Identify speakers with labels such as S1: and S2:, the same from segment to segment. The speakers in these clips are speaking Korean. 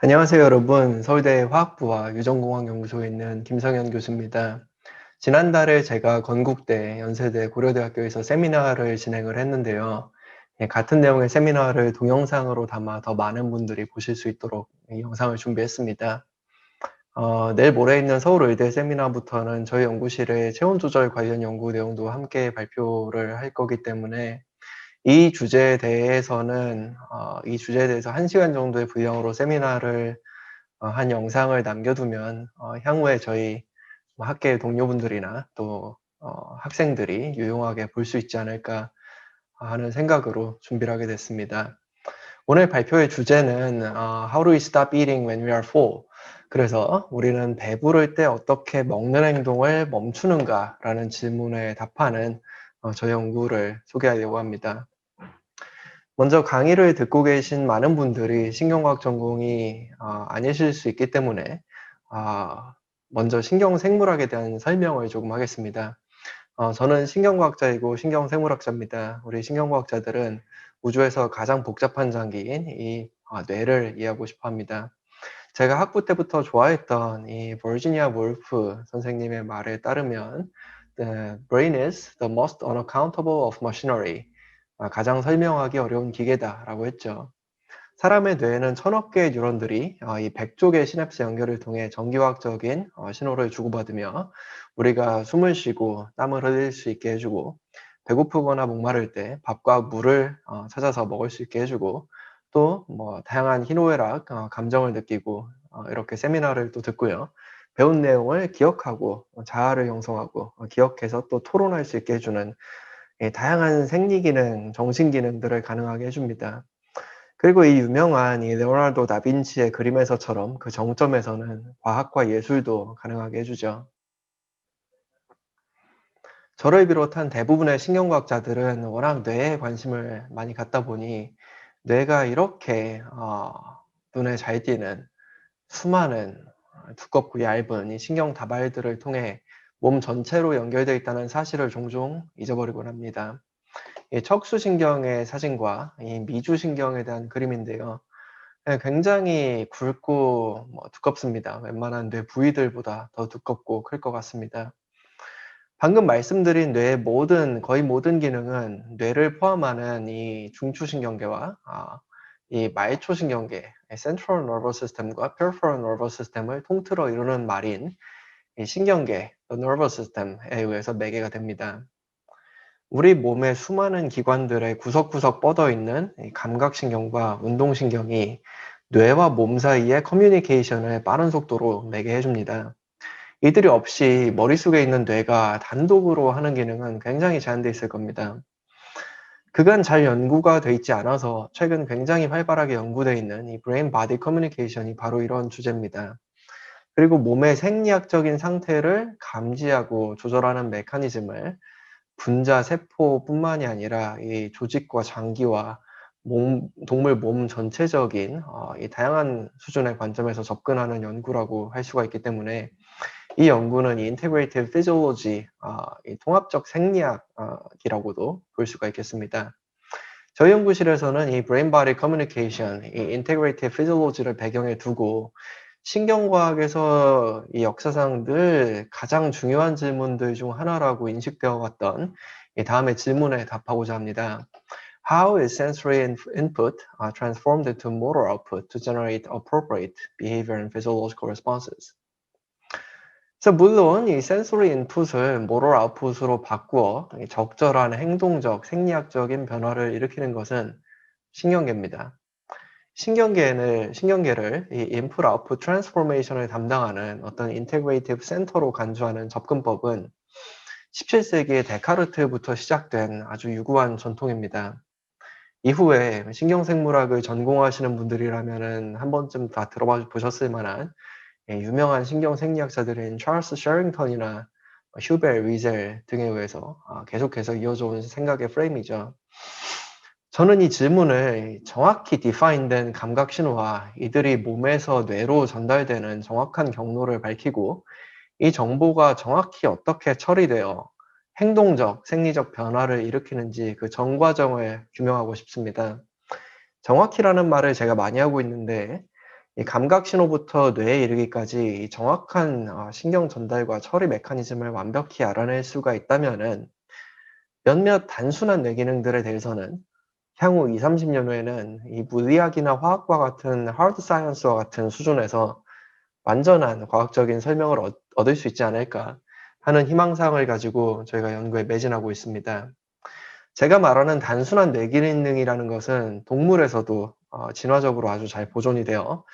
S1: 안녕하세요, 여러분. 서울대 화학부와 유전공학연구소에 있는 김성현 교수입니다. 지난달에 제가 건국대, 연세대, 고려대학교에서 세미나를 진행을 했는데요. 같은 내용의 세미나를 동영상으로 담아 더 많은 분들이 보실 수 있도록 이 영상을 준비했습니다. 내일 모레 있는 서울의대 세미나부터는 저희 연구실의 체온 조절 관련 연구 내용도 함께 발표를 할 거기 때문에 이 주제에 대해서 1시간 정도의 분량으로 세미나를 한 영상을 남겨두면 향후에 저희 학계 동료분들이나 또 학생들이 유용하게 볼 수 있지 않을까 하는 생각으로 준비를 하게 됐습니다. 오늘 발표의 주제는 How do we stop eating when we are full? 그래서 우리는 배부를 때 어떻게 먹는 행동을 멈추는가 라는 질문에 답하는 저희 연구를 소개하려고 합니다. 먼저 강의를 듣고 계신 많은 분들이 신경과학 전공이 아니실 수 있기 때문에 먼저 신경생물학에 대한 설명을 조금 하겠습니다. 저는 신경과학자이고 신경생물학자입니다. 우리 신경과학자들은 우주에서 가장 복잡한 장기인 이 뇌를 이해하고 싶어 합니다. 제가 학부 때부터 좋아했던 이 버지니아 몰프 선생님의 말에 따르면 The brain is the most unaccountable of machinery. 가장 설명하기 어려운 기계다라고 했죠. 사람의 뇌에는 1000억 개의 뉴런들이 이 100조 개의 시냅스 연결을 통해 전기화학적인 신호를 주고받으며 우리가 숨을 쉬고 땀을 흘릴 수 있게 해주고 배고프거나 목마를 때 밥과 물을 찾아서 먹을 수 있게 해주고 또 다양한 희노애락 감정을 느끼고 이렇게 세미나를 또 듣고요. 배운 내용을 기억하고 자아를 형성하고 기억해서 또 토론할 수 있게 해주는 다양한 생리기능, 정신기능들을 가능하게 해줍니다. 그리고 이 유명한 이 레오나르도 다빈치의 그림에서처럼 그 정점에서는 과학과 예술도 가능하게 해주죠. 저를 비롯한 대부분의 신경과학자들은 워낙 뇌에 관심을 많이 갖다 보니 뇌가 이렇게 눈에 잘 띄는 수많은 두껍고 얇은 이 신경 다발들을 통해 몸 전체로 연결되어 있다는 사실을 종종 잊어버리곤 합니다. 이 척수신경의 사진과 이 미주신경에 대한 그림인데요. 굉장히 굵고 두껍습니다. 웬만한 뇌 부위들보다 더 두껍고 클 것 같습니다. 방금 말씀드린 뇌의 거의 모든 기능은 뇌를 포함하는 이 중추신경계와 이 말초신경계, Central Nervous System과 Peripheral Nervous System을 통틀어 이루는 말인 이 신경계, the Nervous System에 의해서 매개가 됩니다. 우리 몸의 수많은 기관들의 구석구석 뻗어 있는 감각신경과 운동신경이 뇌와 몸 사이의 커뮤니케이션을 빠른 속도로 매개해 줍니다. 이들이 없이 머릿속에 있는 뇌가 단독으로 하는 기능은 굉장히 제한되어 있을 겁니다. 그간 잘 연구가 돼 있지 않아서 최근 굉장히 활발하게 연구되어 있는 이 브레인 바디 커뮤니케이션이 바로 이런 주제입니다. 그리고 몸의 생리학적인 상태를 감지하고 조절하는 메커니즘을 분자 세포뿐만이 아니라 이 조직과 장기와 동물 몸 전체적인 이 다양한 수준의 관점에서 접근하는 연구라고 할 수가 있기 때문에 이 연구는 이 Integrative Physiology, 이 통합적 생리학이라고도 볼 수가 있겠습니다. 저희 연구실에서는 이 Brain Body Communication, 이 Integrative Physiology를 배경에 두고 신경과학에서 이 역사상 늘 가장 중요한 질문들 중 하나라고 인식되어 왔던 이 다음의 질문에 답하고자 합니다. How is sensory input transformed into motor output to generate appropriate behavior and physiological responses? 그래서 물론 이 센소리 인풋을 모럴 아웃풋으로 바꾸어 적절한 행동적, 생리학적인 변화를 일으키는 것은 신경계입니다. 신경계를 이 인풋 아웃풋 트랜스포메이션을 담당하는 어떤 인테그레이티브 센터로 간주하는 접근법은 17세기의 데카르트부터 시작된 아주 유구한 전통입니다. 이후에 신경생물학을 전공하시는 분들이라면은 한 번쯤 다 들어봐 보셨을 만한 유명한 신경생리학자들인 찰스 셔링턴이나 휴벨, 위젤 등에 의해서 계속해서 이어져 온 생각의 프레임이죠. 저는 이 질문을 정확히 디파인된 감각 신호와 이들이 몸에서 뇌로 전달되는 정확한 경로를 밝히고 이 정보가 정확히 어떻게 처리되어 행동적, 생리적 변화를 일으키는지 그 전 과정을 규명하고 싶습니다. 정확히라는 말을 제가 많이 하고 있는데 이 감각 신호부터 뇌에 이르기까지 이 정확한 신경 전달과 처리 메커니즘을 완벽히 알아낼 수가 있다면은 몇몇 단순한 뇌 기능들에 대해서는 향후 20-30년 후에는 이 물리학이나 화학과 같은 하드 사이언스와 같은 수준에서 완전한 과학적인 설명을 얻을 수 있지 않을까 하는 희망사항을 가지고 저희가 연구에 매진하고 있습니다. 제가 말하는 단순한 뇌 기능이라는 것은 동물에서도 진화적으로 아주 잘 보존이 되어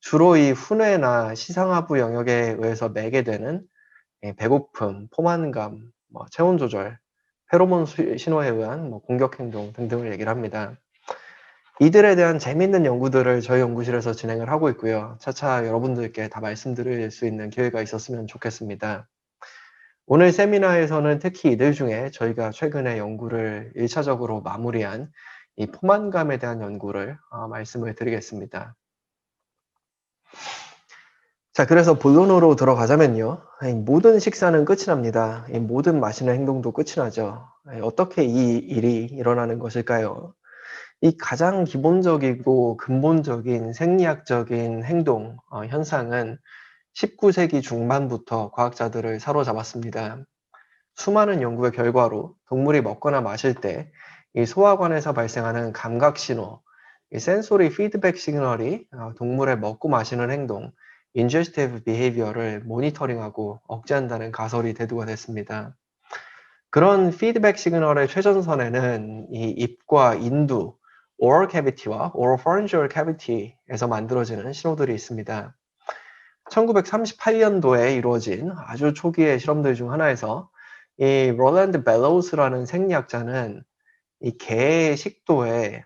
S1: 주로 이 훈회나 시상하부 영역에 의해서 매게 되는 배고픔, 포만감, 체온 조절, 페로몬 신호에 의한 공격 행동 등등을 얘기를 합니다. 이들에 대한 재미있는 연구들을 저희 연구실에서 진행을 하고 있고요. 차차 여러분들께 다 말씀드릴 수 있는 기회가 있었으면 좋겠습니다. 오늘 세미나에서는 특히 이들 중에 저희가 최근에 연구를 1차적으로 마무리한 이 포만감에 대한 연구를 말씀을 드리겠습니다. 자, 그래서 본론으로 들어가자면요. 모든 식사는 끝이 납니다. 모든 마시는 행동도 끝이 나죠. 어떻게 이 일이 일어나는 것일까요? 이 가장 기본적이고 근본적인 생리학적인 행동, 현상은 19세기 중반부터 과학자들을 사로잡았습니다. 수많은 연구의 결과로 동물이 먹거나 마실 때 이 소화관에서 발생하는 감각 신호, 이 센소리 피드백 시그널이 동물의 먹고 마시는 행동, ingestive behavior를 모니터링하고 억제한다는 가설이 대두가 됐습니다. 그런 피드백 시그널의 최전선에는 이 입과 인두, oral cavity와 oropharyngeal cavity에서 만들어지는 신호들이 있습니다. 1938년도에 이루어진 아주 초기의 실험들 중 하나에서 이 롤랜드 벨로우스라는 생리학자는 이 개의 식도에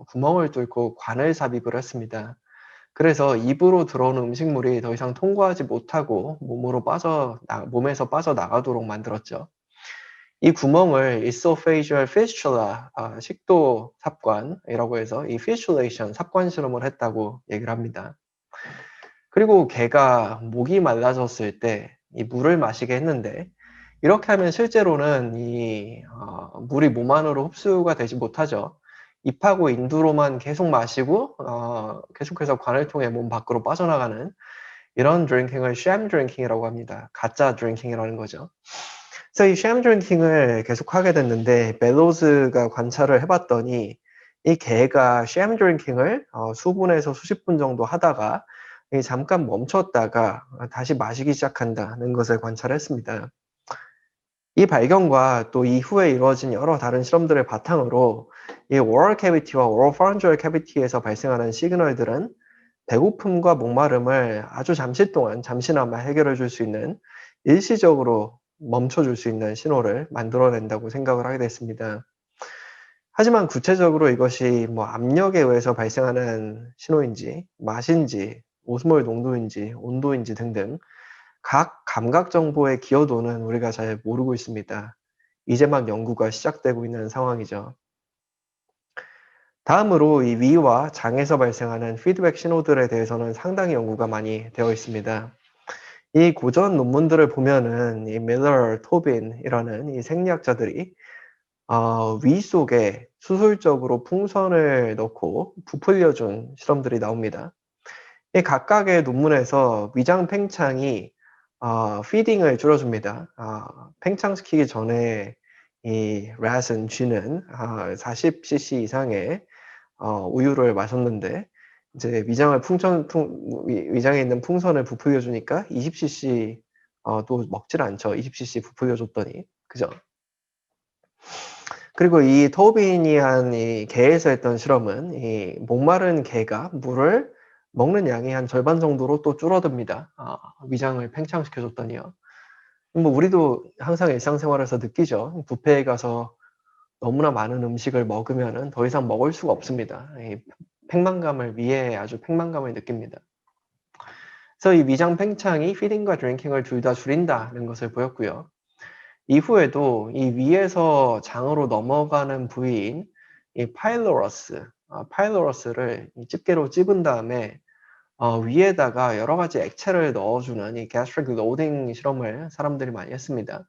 S1: 구멍을 뚫고 관을 삽입을 했습니다. 그래서 입으로 들어오는 음식물이 더 이상 통과하지 못하고 몸에서 빠져나가도록 만들었죠. 이 구멍을 esophageal fistula, 식도 삽관이라고 해서 이 fistulation, 삽관 실험을 했다고 얘기를 합니다. 그리고 개가 목이 말라졌을 때 이 물을 마시게 했는데 이렇게 하면 실제로는 이 물이 몸 안으로 흡수가 되지 못하죠. 입하고 인두로만 계속 마시고 계속해서 관을 통해 몸 밖으로 빠져나가는 이런 드링킹을 sham drinking이라고 합니다. 가짜 드링킹이라는 거죠. 그래서 이 sham drinking을 계속하게 됐는데 벨로즈가 관찰을 해봤더니 이 개가 sham drinking을 수분에서 수십 분 정도 하다가 잠깐 멈췄다가 다시 마시기 시작한다는 것을 관찰했습니다. 이 발견과 또 이후에 이루어진 여러 다른 실험들을 바탕으로 이 oral cavity와 oropharyngeal cavity에서 발생하는 시그널들은 배고픔과 목마름을 아주 잠시나마 해결해 줄 수 있는 일시적으로 멈춰줄 수 있는 신호를 만들어낸다고 생각을 하게 됐습니다. 하지만 구체적으로 이것이 압력에 의해서 발생하는 신호인지, 맛인지, 오스몰 농도인지, 온도인지 등등 각 감각 정보의 기여도는 우리가 잘 모르고 있습니다. 이제 막 연구가 시작되고 있는 상황이죠. 다음으로 이 위와 장에서 발생하는 피드백 신호들에 대해서는 상당히 연구가 많이 되어 있습니다. 이 고전 논문들을 보면은 이 밀러, 토빈이라는 이 생리학자들이 위 속에 수술적으로 풍선을 넣고 부풀려 준 실험들이 나옵니다. 이 각각의 논문에서 위장 팽창이 피딩을 줄여줍니다. 팽창시키기 전에 이 rat은 쥐는 40cc 이상의 우유를 마셨는데 이제 위장에 있는 풍선을 부풀려 주니까 20cc 또 먹질 않죠. 20cc 부풀려 줬더니. 그죠? 그리고 이 토빈이 한 이 개에서 했던 실험은 이 목마른 개가 물을 먹는 양이 한 절반 정도로 또 줄어듭니다. 위장을 팽창시켜 줬더니요. 우리도 항상 일상생활에서 느끼죠. 뷔페에 가서 너무나 많은 음식을 먹으면은 더 이상 먹을 수가 없습니다. 이 위에 아주 팽만감을 느낍니다. 그래서 이 위장 팽창이 feeding과 drinking을 둘 다 줄인다는 것을 보였고요. 이후에도 이 위에서 장으로 넘어가는 부위인 이 파일로러스를 이 집게로 찝은 다음에 위에다가 여러 가지 액체를 넣어주는 이 gastric loading 실험을 사람들이 많이 했습니다.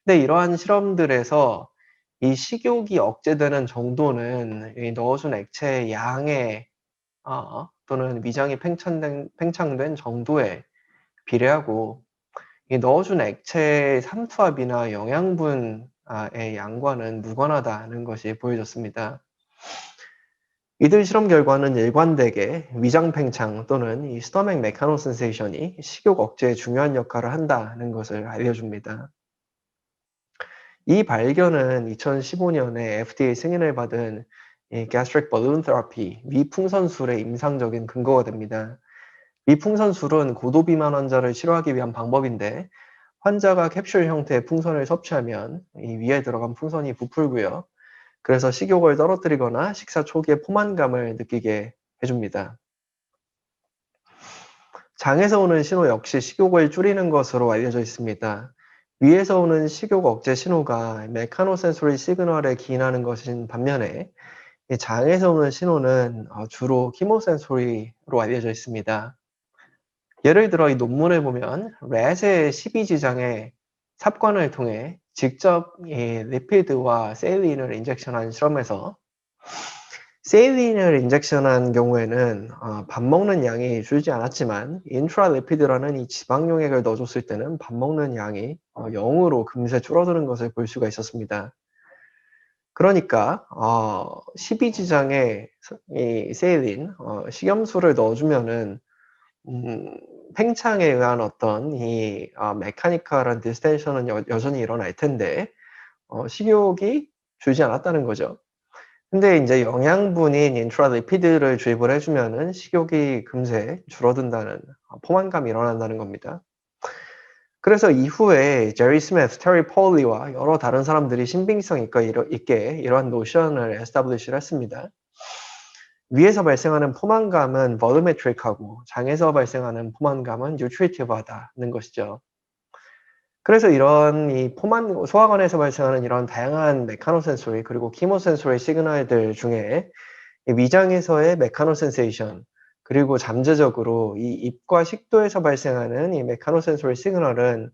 S1: 근데 이러한 실험들에서 이 식욕이 억제되는 정도는 이 넣어준 액체의 양에 또는 위장이 팽창된 정도에 비례하고 이 넣어준 액체의 삼투압이나 영양분의 양과는 무관하다는 것이 보여졌습니다. 이들 실험 결과는 일관되게 위장 팽창 또는 이 스토맥 메카노 센세이션이 식욕 억제에 중요한 역할을 한다는 것을 알려줍니다. 이 발견은 2015년에 FDA 승인을 받은 이 gastric balloon therapy, 위풍선술의 임상적인 근거가 됩니다. 위풍선술은 고도비만 환자를 치료하기 위한 방법인데 환자가 캡슐 형태의 풍선을 섭취하면 이 위에 들어간 풍선이 부풀고요. 그래서 식욕을 떨어뜨리거나 식사 초기에 포만감을 느끼게 해줍니다. 장에서 오는 신호 역시 식욕을 줄이는 것으로 알려져 있습니다. 위에서 오는 식욕 억제 신호가 메카노센소리 시그널에 기인하는 것인 반면에 이 장에서 오는 신호는 주로 키모센소리로 알려져 있습니다. 예를 들어 이 논문을 보면 렛의 십이지장에 삽관을 통해 직접 이 리피드와 세일린을 인젝션한 실험에서 세일린을 인젝션한 경우에는 밥 먹는 양이 줄지 않았지만 인트라리피드라는 이 지방용액을 넣어줬을 때는 밥 먹는 양이 0으로 금세 줄어드는 것을 볼 수가 있었습니다. 그러니까 12지장에 이 세일린, 식염수를 넣어주면은 팽창에 의한 어떤 이 메카니컬한 디스텐션은 여전히 일어날 텐데 식욕이 줄지 않았다는 거죠. 근데 인제 영양분인 인트라리피드를 주입을 해 주면은 식욕이 금세 줄어든다는 포만감이 일어난다는 겁니다. 그래서 이후에 제리 스미스, 테리 폴리와 여러 다른 사람들이 신빙성 있게 이러한 노션을 에스타블리시를 했습니다. 위에서 발생하는 포만감은 볼루메트릭하고 장에서 발생하는 포만감은 뉴트리티브하다는 것이죠. 그래서 이런 이 소화관에서 발생하는 이런 다양한 메카노센소리 그리고 키모센소리 시그널들 중에 이 위장에서의 메카노 센세이션 그리고 잠재적으로 이 입과 식도에서 발생하는 이 메카노 센소리 시그널은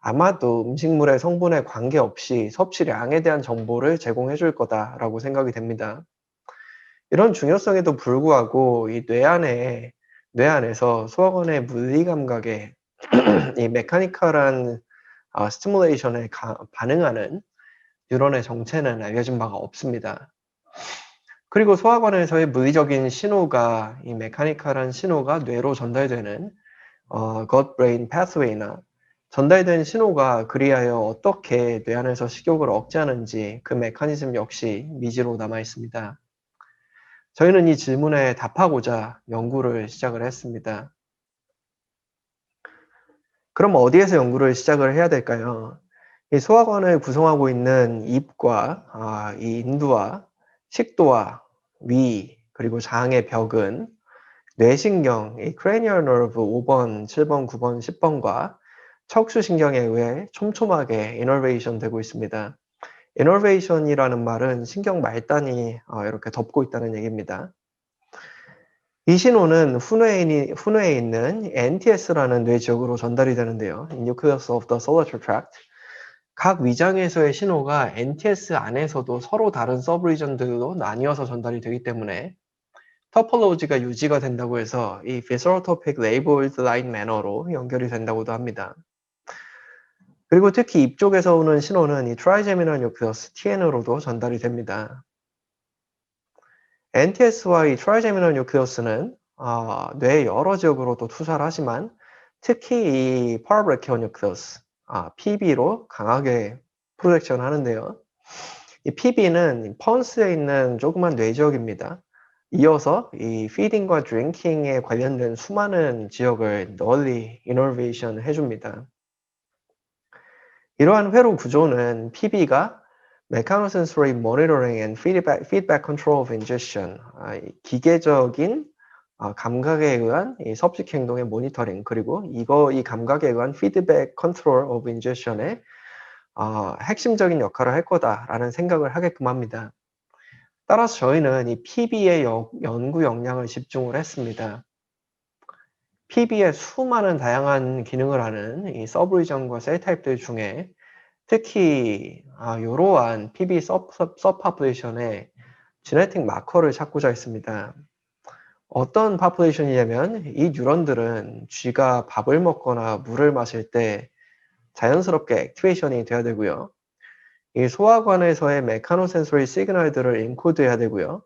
S1: 아마도 음식물의 성분에 관계없이 섭취량에 대한 정보를 제공해 줄 거다라고 생각이 됩니다. 이런 중요성에도 불구하고 이 뇌 안에서 소화관의 물리 감각에 이 메카니컬한 스티뮬레이션에 반응하는 뉴런의 정체는 알려진 바가 없습니다. 그리고 소화관에서의 물리적인 신호가 이 메카니컬한 신호가 뇌로 전달되는 gut brain pathway나 전달된 신호가 그리하여 어떻게 뇌 안에서 식욕을 억제하는지 그 메커니즘 역시 미지로 남아 있습니다. 저희는 이 질문에 답하고자 연구를 시작을 했습니다. 그럼 어디에서 연구를 시작을 해야 될까요? 이 소화관을 구성하고 있는 입과 이 인두와 식도와 위 그리고 장의 벽은 뇌신경, 이 cranial nerve 5번, 7번, 9번, 10번과 척추신경에 의해 촘촘하게 이너베이션 되고 있습니다. 이너베이션이라는 말은 신경 말단이 이렇게 덮고 있다는 얘기입니다. 이 신호는 후뇌에 있는 NTS라는 뇌 지역으로 전달이 되는데요. Nucleus of the Solitary Tract. 각 위장에서의 신호가 NTS 안에서도 서로 다른 서브리전들로 나뉘어서 전달이 되기 때문에 토폴로지가 유지가 된다고 해서 이 Visceral Topic Labeled Line Manner로 연결이 된다고도 합니다. 그리고 특히 입 쪽에서 오는 신호는 이 Trigeminal Nucleus, TN으로도 전달이 됩니다. NTS와 이 Trigeminal Nucleus는 뇌의 여러 지역으로도 투사를 하지만 특히 이 Parabrachial Nucleus, PB로 강하게 프로젝션 하는데요. 이 PB는 펀스에 있는 조그만 뇌 지역입니다. 이어서 이 feeding과 drinking에 관련된 수많은 지역을 널리 이너베이션 해줍니다. 이러한 회로 구조는 PB가 Mechanosensory Monitoring and Feedback Control of Ingestion, 기계적인 감각에 의한 이 섭식 행동의 모니터링 그리고 이 감각에 의한 Feedback Control of Ingestion의 핵심적인 역할을 할 거다라는 생각을 하게끔 합니다. 따라서 저희는 이 PB의 연구 역량을 집중을 했습니다. PB의 수많은 다양한 기능을 하는 이 서브리전과 셀 타입들 중에 특히 이러한 PB 서파플레이션의 지네틱 마커를 찾고자 했습니다. 어떤 파퓰레이션이냐면 이 뉴런들은 쥐가 밥을 먹거나 물을 마실 때 자연스럽게 액티베이션이 돼야 되고요. 이 소화관에서의 메카노센소리 시그널들을 인코드해야 되고요.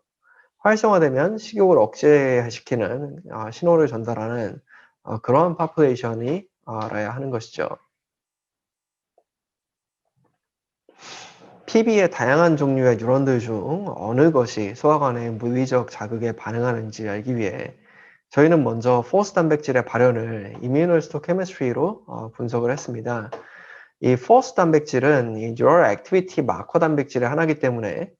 S1: 활성화되면 식욕을 억제시키는 신호를 전달하는 그러한 파퓰레이션이 라야 하는 것이죠. PB의 다양한 종류의 뉴런들 중 어느 것이 소화관의 물리적 자극에 반응하는지 알기 위해 저희는 먼저 포스 단백질의 발현을 이뮤노히스토케미스트리로 분석을 했습니다. 이 포스 단백질은 이 뉴럴 액티비티 마커 단백질의 하나이기 때문에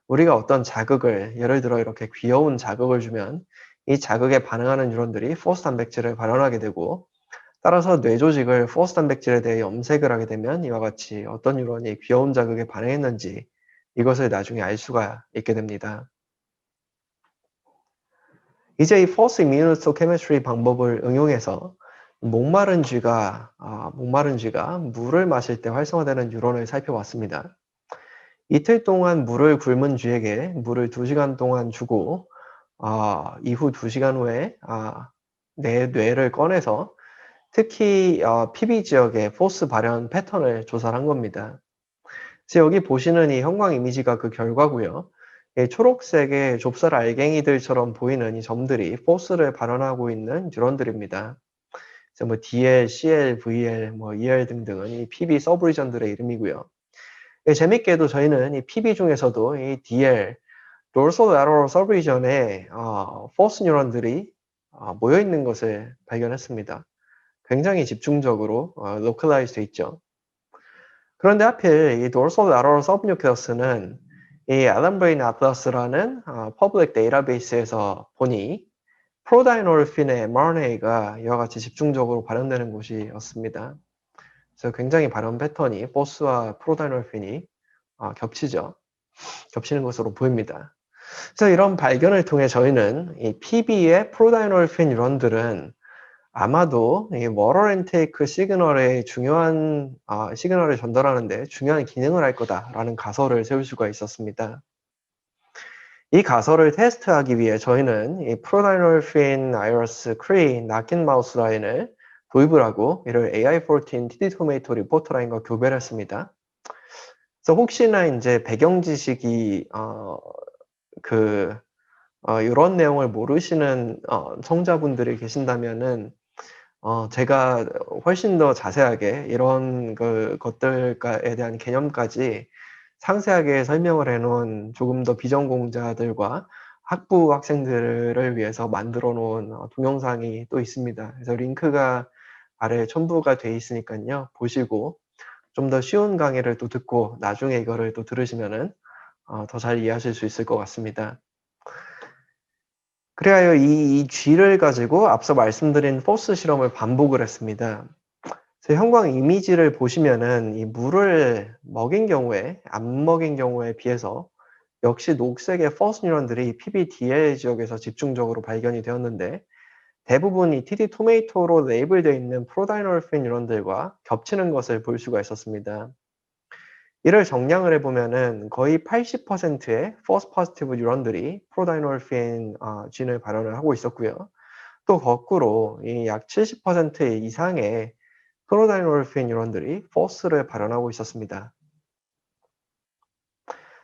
S1: 우리가 어떤 자극을, 예를 들어 이렇게 귀여운 자극을 주면 이 자극에 반응하는 뉴런들이 포스 단백질을 발현하게 되고, 따라서 뇌 조직을 포스 단백질에 대해 염색을 하게 되면 이와 같이 어떤 뉴런이 귀여운 자극에 반응했는지 이것을 나중에 알 수가 있게 됩니다. 이제 이 포스 이뮤노히스토케미스트리 방법을 응용해서 목마른 쥐가 물을 마실 때 활성화되는 뉴런을 살펴봤습니다. 이틀 동안 물을 굶은 쥐에게 물을 2시간 동안 주고 이후 2시간 후에 내 뇌를 꺼내서 특히 PB 지역의 포스 발현 패턴을 조사를 한 겁니다. 그래서 여기 보시는 이 형광 이미지가 그 결과고요. 이 초록색의 좁쌀 알갱이들처럼 보이는 이 점들이 포스를 발현하고 있는 뉴런들입니다. 그래서 뭐 DL, CL, VL, 뭐 EL 등등은 이 PB 서브리전들의 이름이고요. 재밌게도 저희는 이 PB 중에서도 이 DL, dorsolateral subregion에 포스 뉴런들이 모여 있는 것을 발견했습니다. 굉장히 집중적으로 localize 돼 있죠. 그런데 하필 이 dorsolateral subnucleus는 이 Allen Brain Atlas라는 퍼블릭 데이터베이스에서 보니 프로다이노르핀의 mRNA가 이와 같이 집중적으로 발현되는 곳이었습니다. 그래서 굉장히 발현 패턴이 포스와 프로다이노르핀이 겹치죠. 겹치는 것으로 보입니다. 그래서 이런 발견을 통해 저희는 이 PB의 프로다이노르핀 뉴런들은 아마도 이 워터 인테이크 시그널의 중요한 시그널을 전달하는 데 중요한 기능을 할 거다라는 가설을 세울 수가 있었습니다. 이 가설을 테스트하기 위해 저희는 이 프로다이노르핀 아이러스 크리 낚인 마우스 라인을 도입을 하고 이를 AI14 TD 토메이토 리포터 라인과 교배를 했습니다. 그래서 혹시나 이제 배경 지식이 이런 내용을 모르시는 청자분들이 계신다면은 제가 훨씬 더 자세하게 이런 것들에 대한 개념까지 상세하게 설명을 해놓은 조금 더 비전공자들과 학부 학생들을 위해서 만들어 놓은 동영상이 또 있습니다. 그래서 링크가 아래에 첨부가 돼 있으니까요. 보시고 좀 더 쉬운 강의를 또 듣고 나중에 이거를 또 들으시면은 더 잘 이해하실 수 있을 것 같습니다. 그래야 이 G를 가지고 앞서 말씀드린 포스 실험을 반복을 했습니다. 형광 이미지를 보시면은 이 물을 먹인 경우에, 안 먹인 경우에 비해서 역시 녹색의 포스 뉴런들이 PBDL 지역에서 집중적으로 발견이 되었는데 대부분 이 TD 토메이토로 레이블되어 있는 프로다이노르핀 뉴런들과 겹치는 것을 볼 수가 있었습니다. 이를 정량을 해보면은 거의 80%의 false positive 뉴런들이 프로다이노르핀 진을 발현을 하고 있었고요. 또 거꾸로 이 약 70% 이상의 프로다이노르핀 뉴런들이 false를 발현하고 있었습니다.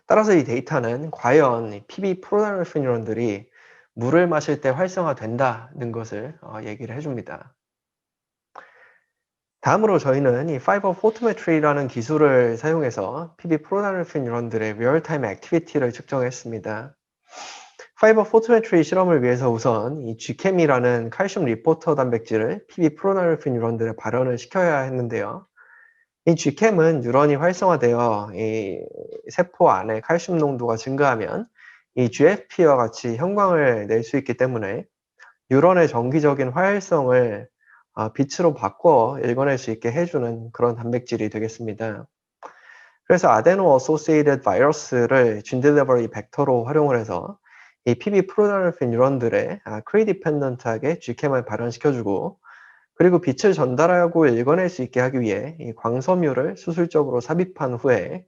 S1: 따라서 이 데이터는 과연 PB 프로다이노르핀 뉴런들이 물을 마실 때 활성화된다는 것을 얘기를 해줍니다. 다음으로 저희는 이 Fiber Photometry라는 기술을 사용해서 PB 프로다이노르핀 뉴런들의 리얼타임 액티비티를 측정했습니다. Fiber Photometry 실험을 위해서 우선 이 GChem이라는 칼슘 리포터 단백질을 PB 프로다이노르핀 뉴런들의 발현을 시켜야 했는데요. 이 GChem은 뉴런이 활성화되어 이 세포 안에 칼슘 농도가 증가하면 이 GFP와 같이 형광을 낼 수 있기 때문에 뉴런의 정기적인 활성을 빛으로 바꿔 읽어낼 수 있게 해주는 그런 단백질이 되겠습니다. 그래서 아데노 어소시에이티드 바이러스를 진 딜리버리 벡터로 활용을 해서 이 PB 프로다이노르핀 뉴런들의 크리 디펜던트하게 GChem을 발현시켜주고 그리고 빛을 전달하고 읽어낼 수 있게 하기 위해 이 광섬유를 수술적으로 삽입한 후에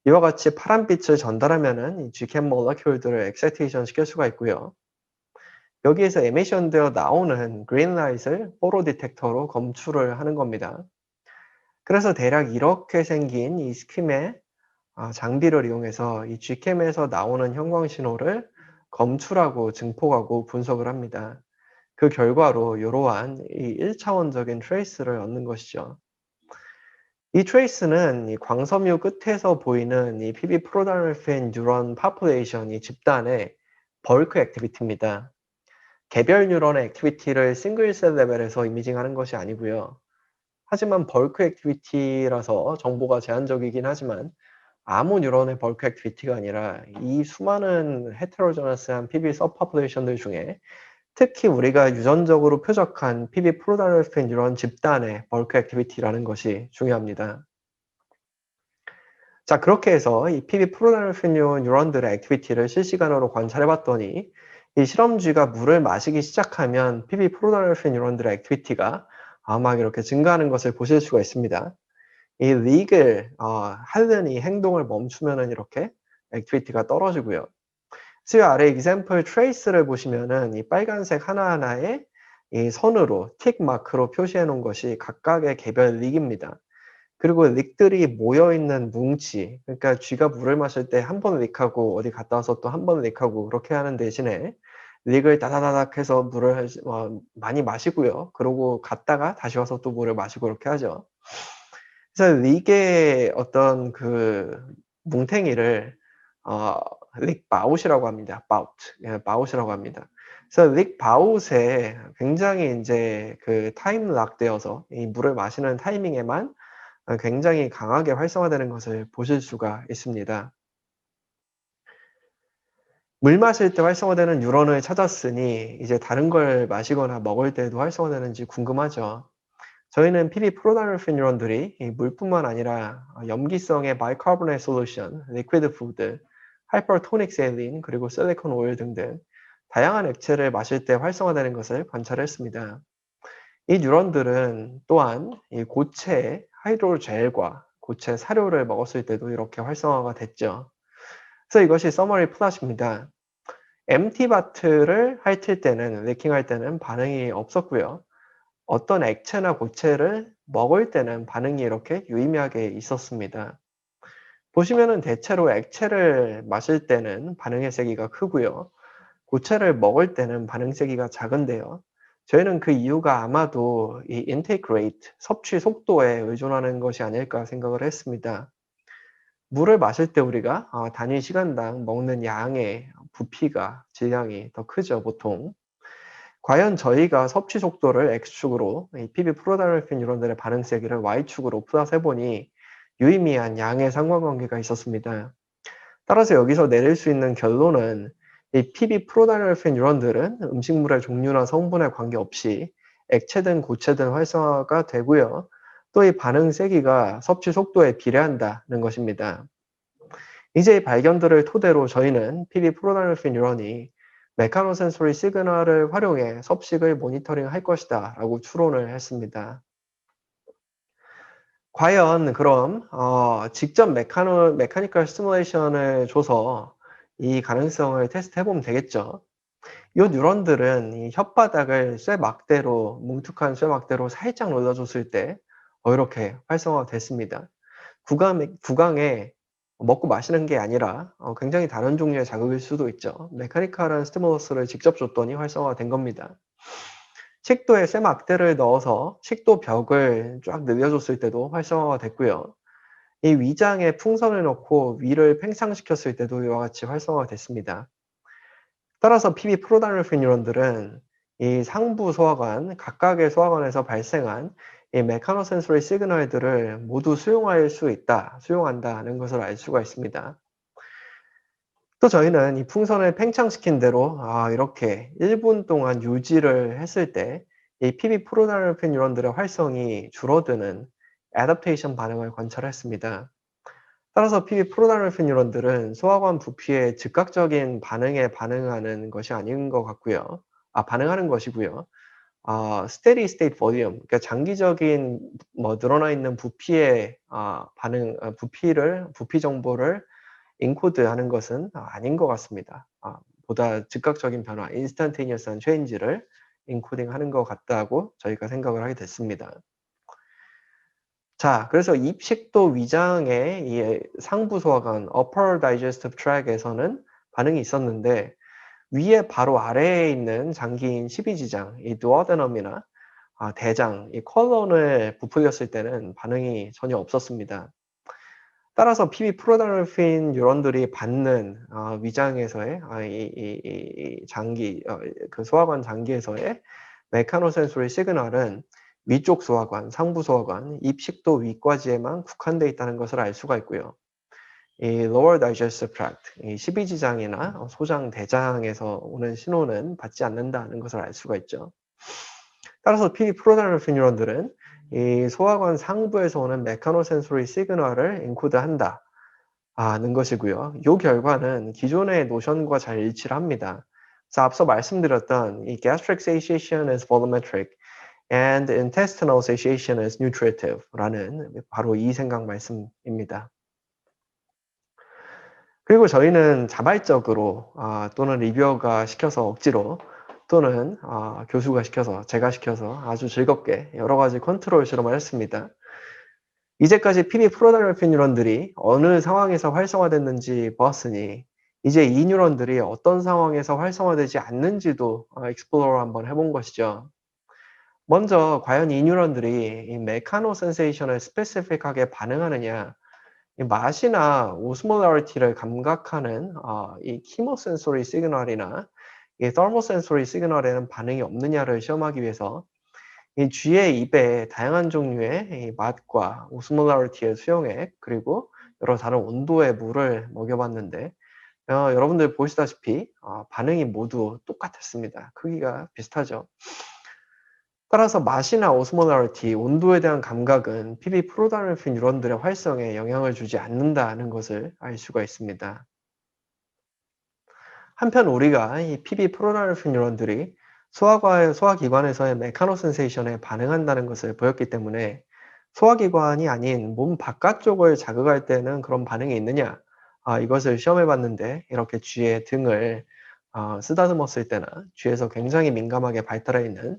S1: 이와 같이 파란빛을 전달하면은 이 GChem 몰레큘들을 엑사이테이션 시킬 수가 있고요. 여기에서 에미션되어 나오는 그린라이트를 포로 디텍터로 검출을 하는 겁니다. 그래서 대략 이렇게 생긴 이 스킴의 장비를 이용해서 이 G캠에서 나오는 형광 신호를 검출하고 증폭하고 분석을 합니다. 그 결과로 이러한 이 1차원적인 트레이스를 얻는 것이죠. 이 트레이스는 이 광섬유 끝에서 보이는 이 PB 프로달펜 뉴런 파퓰레이션 이 집단의 벌크 액티비티입니다. 개별 뉴런의 액티비티를 싱글 셀 레벨에서 이미징하는 것이 아니고요. 하지만 벌크 액티비티라서 정보가 제한적이긴 하지만 아무 뉴런의 벌크 액티비티가 아니라 이 수많은 헤테로제너스한 PB 서퍼플레이션들 중에 특히 우리가 유전적으로 표적한 PB 프로달펜 뉴런 집단의 벌크 액티비티라는 것이 중요합니다. 자, 그렇게 해서 이 PB 프로달펜 뉴런들의 액티비티를 실시간으로 관찰해 봤더니 이 실험쥐가 물을 마시기 시작하면 PB 프로달펜 뉴런들의 액티비티가 막 이렇게 증가하는 것을 보실 수가 있습니다. 이 릭을 하는 이 행동을 멈추면은 이렇게 액티비티가 떨어지고요. 수요 아래 example trace를 보시면은 이 빨간색 하나하나에 이 선으로 틱 마크로 표시해 놓은 것이 각각의 개별 릭입니다. 그리고 릭들이 모여 있는 뭉치, 그러니까 쥐가 물을 마실 때 한 번 릭하고 어디 갔다 와서 또 한 번 릭하고 그렇게 하는 대신에 릭을 다다다닥 해서 물을 많이 마시고요. 그러고 갔다가 다시 와서 또 물을 마시고 이렇게 하죠. 그래서 릭의 어떤 그 뭉탱이를 어 릭 바웃이라고 합니다. 바웃. 예, 바웃이라고 합니다. 그래서 릭 바웃에 굉장히 인제 그 타임 락되어서 이 물을 마시는 타이밍에만 굉장히 강하게 활성화되는 것을 보실 수가 있습니다. 물 마실 때 활성화되는 뉴런을 찾았으니 이제 다른 걸 마시거나 먹을 때도 활성화되는지 궁금하죠. 저희는 PB 프로달펜 뉴런들이 이 물뿐만 아니라 염기성의 바이카보네이트 솔루션, 리퀴드 푸드, 하이퍼토닉 세린, 그리고 실리콘 오일 등등 다양한 액체를 마실 때 활성화되는 것을 관찰했습니다. 이 뉴런들은 또한 이 고체 하이드로젤과 고체 사료를 먹었을 때도 이렇게 활성화가 됐죠. 그래서 이것이 서머리 플롯입니다. MT 바트를 핥을 때는, 레킹할 때는 반응이 없었고요. 어떤 액체나 고체를 먹을 때는 반응이 이렇게 유의미하게 있었습니다. 보시면은 대체로 액체를 마실 때는 반응의 세기가 크고요. 고체를 먹을 때는 반응 세기가 작은데요. 저희는 그 이유가 아마도 이 intake rate, 섭취 속도에 의존하는 것이 아닐까 생각을 했습니다. 물을 마실 때 우리가 단위 시간당 먹는 양의 부피가, 질량이 더 크죠, 보통. 과연 저희가 섭취 속도를 X축으로 이 PB 프로달펜 뉴런들의 반응 세기를 Y축으로 플러스 해보니 유의미한 양의 상관관계가 있었습니다. 따라서 여기서 내릴 수 있는 결론은 이 PB 프로달펜 뉴런들은 음식물의 종류나 성분에 관계없이 액체든 고체든 활성화가 되고요. 또 이 반응 세기가 섭취 속도에 비례한다는 것입니다. 이제 이 발견들을 토대로 저희는 PB 프로달펜 뉴런이 메카노센소리 시그널을 활용해 섭식을 모니터링할 것이다 라고 추론을 했습니다. 과연 그럼 직접 메카니컬 스티뮬레이션을 줘서 이 가능성을 테스트해 보면 되겠죠. 이 뉴런들은 이 혓바닥을 쇠막대로, 뭉툭한 쇠막대로 살짝 눌러줬을 때 이렇게 활성화됐습니다. 구강에 먹고 마시는 게 아니라 굉장히 다른 종류의 자극일 수도 있죠. 메카니컬한 스티뮬러스를 직접 줬더니 활성화된 겁니다. 식도에 쇠막대를 넣어서 식도 벽을 쫙 늘려줬을 때도 활성화가 됐고요. 이 위장에 풍선을 넣고 위를 팽창시켰을 때도 이와 같이 활성화가 됐습니다. 따라서 PB 프로달펜 뉴런들은 이 상부 소화관, 각각의 소화관에서 발생한 이 메카노센소리 시그널들을 모두 수용할 수 있다, 수용한다는 것을 알 수가 있습니다. 또 저희는 이 풍선을 팽창시킨 대로 이렇게 1분 동안 유지를 했을 때 이 PB 프로달펜 뉴런들의 활성이 줄어드는 애답테이션 반응을 관찰했습니다. 따라서 PB 프로달펜 뉴런들은 소화관 부피의 즉각적인 반응에 반응하는 것이 아닌 것 같고요. 반응하는 것이고요. steady state volume, 그러니까 장기적인 늘어나 있는 부피의 부피 정보를 인코드하는 것은 아닌 것 같습니다. 보다 즉각적인 변화, instantaneous한 change를 인코딩하는 것 같다고 저희가 생각을 하게 됐습니다. 자, 그래서 입식도 위장의 이 상부 소화관 upper digestive tract에서는 반응이 있었는데 위에 바로 아래에 있는 장기인 십이지장, 이 duodenum이나 대장, 이 콜론을 부풀렸을 때는 반응이 전혀 없었습니다. 따라서 PB 프로달로핀 뉴런들이 받는 위장에서의 이 장기, 그 소화관 장기에서의 메카노센소리 시그널은 위쪽 소화관, 상부 소화관, 입식도 위과지에만 국한되어 있다는 것을 알 수가 있고요. 이 lower digestive tract, 이 십이지장이나 소장, 대장에서 오는 신호는 받지 않는다는 것을 알 수가 있죠. 따라서 PD 프로달로핀 뉴런들은 이 소화관 상부에서 오는 메카노센소리 시그널을 인코드한다. 는 것이고요. 이 결과는 기존의 노션과 잘 일치를 합니다. 그래서 앞서 말씀드렸던 이 gastric satiation is volumetric and intestinal satiation is nutritive라는 바로 이 생각 말씀입니다. 그리고 저희는 자발적으로 또는 리뷰어가 시켜서 억지로 또는 교수가 시켜서 제가 시켜서 아주 즐겁게 여러 가지 컨트롤 실험을 했습니다. 이제까지 PB 프로달로핀 뉴런들이 어느 상황에서 활성화됐는지 보았으니 이제 이 뉴런들이 어떤 상황에서 활성화되지 않는지도 익스플로어 한번 해본 것이죠. 먼저 과연 이 뉴런들이 이 메카노 센세이션을 스페시픽하게 반응하느냐, 이 맛이나 오스모라리티를 감각하는 이 키모센소리 시그널이나 이 터모센소리 시그널에는 반응이 없느냐를 시험하기 위해서 이 쥐의 입에 다양한 종류의 이 맛과 오스모라리티의 수용액 그리고 여러 다른 온도의 물을 먹여봤는데 여러분들 보시다시피 반응이 모두 똑같았습니다. 크기가 비슷하죠. 따라서 맛이나 오스모라리티, 온도에 대한 감각은 PB 프로달로핀 뉴런들의 활성에 영향을 주지 않는다는 것을 알 수가 있습니다. 한편 우리가 이 PB 프로달로핀 뉴런들이 소화기관에서의 메카노 센세이션에 반응한다는 것을 보였기 때문에 소화기관이 아닌 몸 바깥쪽을 자극할 때는 그런 반응이 있느냐 이것을 시험해 봤는데 이렇게 쥐의 등을 쓰다듬었을 때나 쥐에서 굉장히 민감하게 발달해 있는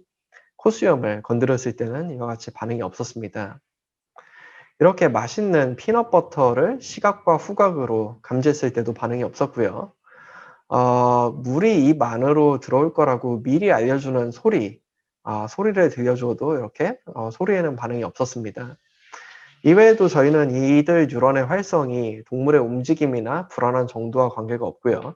S1: 코수염을 건드렸을 때는 이와 같이 반응이 없었습니다. 이렇게 맛있는 피넛버터를 시각과 후각으로 감지했을 때도 반응이 없었고요. 물이 입 안으로 들어올 거라고 미리 알려주는 소리를 들려줘도 이렇게 소리에는 반응이 없었습니다. 이외에도 저희는 이들 뉴런의 활성이 동물의 움직임이나 불안한 정도와 관계가 없고요.